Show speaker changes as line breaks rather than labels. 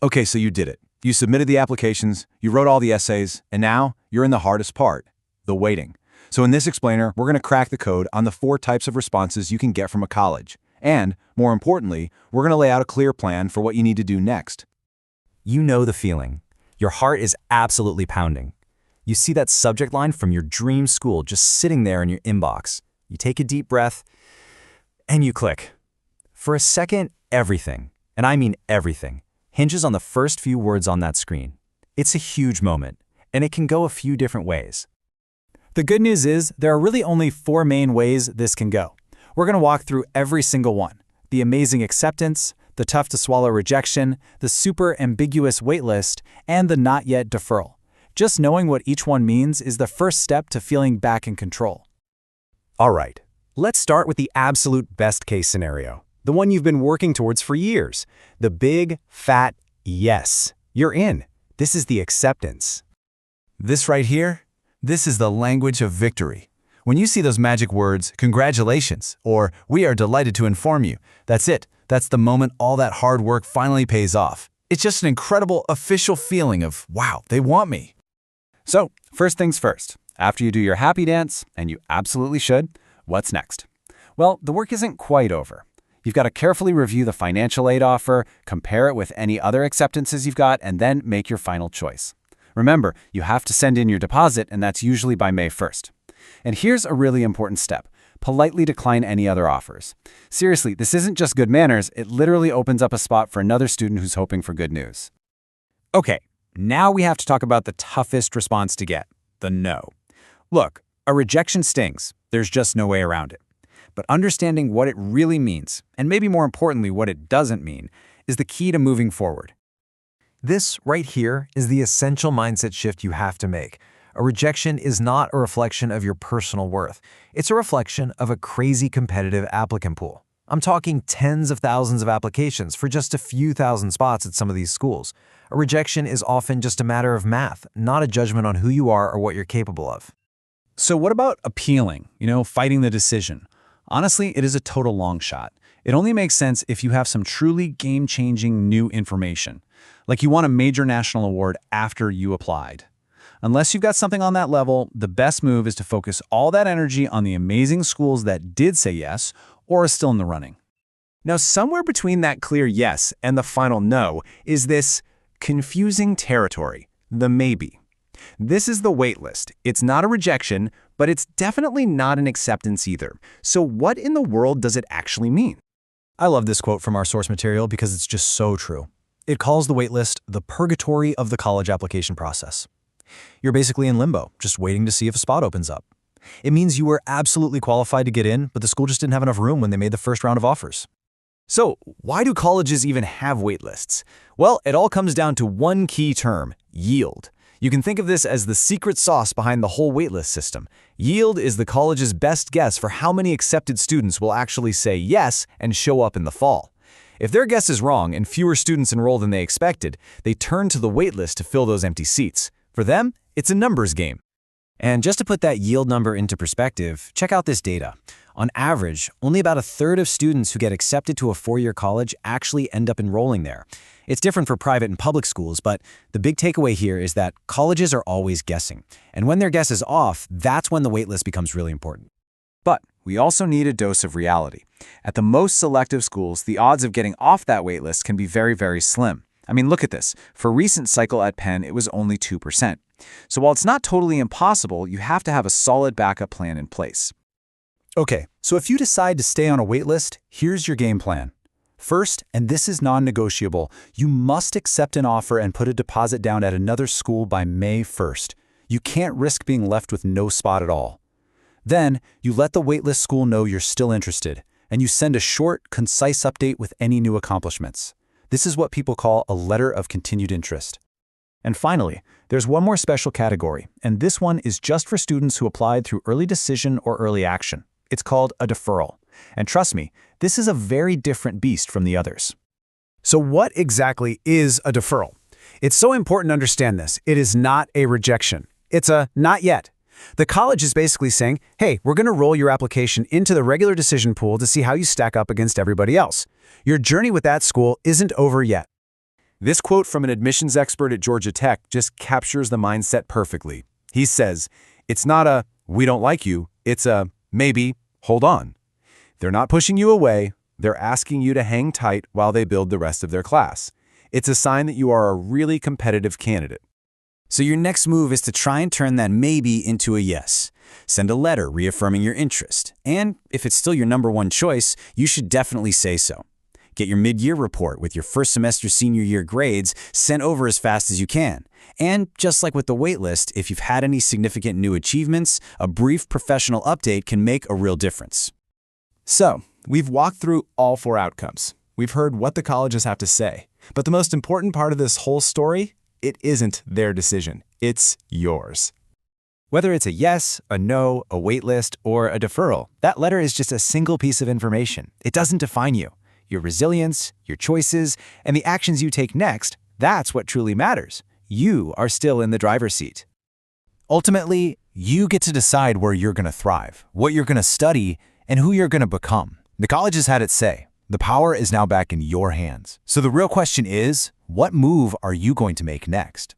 Okay, so you did it. You submitted the applications, you wrote all the essays, and now you're in the hardest part, the waiting. So in this explainer, we're going to crack the code on the 4 types of responses you can get from a college. And, more importantly, we're going to lay out a clear plan for what you need to do next.
You know the feeling. Your heart is absolutely pounding. You see that subject line from your dream school just sitting there in your inbox. You take a deep breath, and you click. For a second, everything, and I mean everything, hinges on the first few words on that screen. It's a huge moment, and it can go a few different ways.
The good news is there are really only 4 main ways this can go. We're going to walk through every single one: the amazing acceptance, the tough-to-swallow rejection, the super ambiguous waitlist, and the not yet deferral. Just knowing what each one means is the first step to feeling back in control.
All right, let's start with the absolute best-case scenario, the one you've been working towards for years, the big, fat yes. You're in. This is the acceptance.
This right here, this is the language of victory. When you see those magic words, congratulations, or we are delighted to inform you, that's it. That's the moment all that hard work finally pays off. It's just an incredible official feeling of, wow, they want me.
So, first things first. After you do your happy dance, and you absolutely should, what's next? Well, the work isn't quite over. You've got to carefully review the financial aid offer, compare it with any other acceptances you've got, and then make your final choice. Remember, you have to send in your deposit, and that's usually by May 1st. And here's a really important step. Politely decline any other offers. Seriously, this isn't just good manners, it literally opens up a spot for another student who's hoping for good news.
Okay, now we have to talk about the toughest response to get, the no. Look, a rejection stings. There's just no way around it. But understanding what it really means, and maybe more importantly what it doesn't mean, is the key to moving forward.
This right here is the essential mindset shift you have to make. A rejection is not a reflection of your personal worth. It's a reflection of a crazy competitive applicant pool. I'm talking tens of thousands of applications for just a few thousand spots at some of these schools. A rejection is often just a matter of math, not a judgment on who you are or what you're capable of.
So what about appealing, fighting the decision? Honestly, it is a total long shot. It only makes sense if you have some truly game-changing new information. Like you won a major national award after you applied. Unless you've got something on that level, the best move is to focus all that energy on the amazing schools that did say yes or are still in the running.
Now, somewhere between that clear yes and the final no is this confusing territory, the maybe. This is the wait list. It's not a rejection, but it's definitely not an acceptance either. So what in the world does it actually mean?
I love this quote from our source material because it's just so true. It calls the waitlist the purgatory of the college application process. You're basically in limbo, just waiting to see if a spot opens up. It means you were absolutely qualified to get in, but the school just didn't have enough room when they made the first round of offers.
So why do colleges even have waitlists? Well, it all comes down to one key term, yield. You can think of this as the secret sauce behind the whole waitlist system. Yield is the college's best guess for how many accepted students will actually say yes and show up in the fall. If their guess is wrong and fewer students enroll than they expected, they turn to the waitlist to fill those empty seats. For them, it's a numbers game.
And just to put that yield number into perspective, check out this data. On average, only about a third of students who get accepted to a 4-year college actually end up enrolling there. It's different for private and public schools, but the big takeaway here is that colleges are always guessing. And when their guess is off, that's when the waitlist becomes really important.
But we also need a dose of reality. At the most selective schools, the odds of getting off that waitlist can be very, very slim. I mean, look at this. For a recent cycle at Penn, it was only 2%. So while it's not totally impossible, you have to have a solid backup plan in place.
Okay, so if you decide to stay on a waitlist, here's your game plan. First, and this is non-negotiable, you must accept an offer and put a deposit down at another school by May 1st. You can't risk being left with no spot at all. Then, you let the waitlist school know you're still interested, and you send a short, concise update with any new accomplishments. This is what people call a letter of continued interest. And finally, there's one more special category, and this one is just for students who applied through early decision or early action. It's called a deferral. And trust me, this is a very different beast from the others.
So what exactly is a deferral? It's so important to understand this. It is not a rejection. It's a not yet. The college is basically saying, hey, we're going to roll your application into the regular decision pool to see how you stack up against everybody else. Your journey with that school isn't over yet. This quote from an admissions expert at Georgia Tech just captures the mindset perfectly. He says, "It's not a, we don't like you, it's a, maybe, hold on." They're not pushing you away, they're asking you to hang tight while they build the rest of their class. It's a sign that you are a really competitive candidate.
So your next move is to try and turn that maybe into a yes. Send a letter reaffirming your interest. And if it's still your number one choice, you should definitely say so. Get your mid-year report with your first semester senior year grades sent over as fast as you can. And just like with the waitlist, if you've had any significant new achievements, a brief professional update can make a real difference.
So, we've walked through all 4 outcomes. We've heard what the colleges have to say. But the most important part of this whole story, it isn't their decision. It's yours.
Whether it's a yes, a no, a waitlist, or a deferral, that letter is just a single piece of information. It doesn't define you. Your resilience, your choices, and the actions you take next, that's what truly matters. You are still in the driver's seat.
Ultimately, you get to decide where you're going to thrive, what you're going to study, and who you're going to become. The college has had its say. The power is now back in your hands. So the real question is, what move are you going to make next?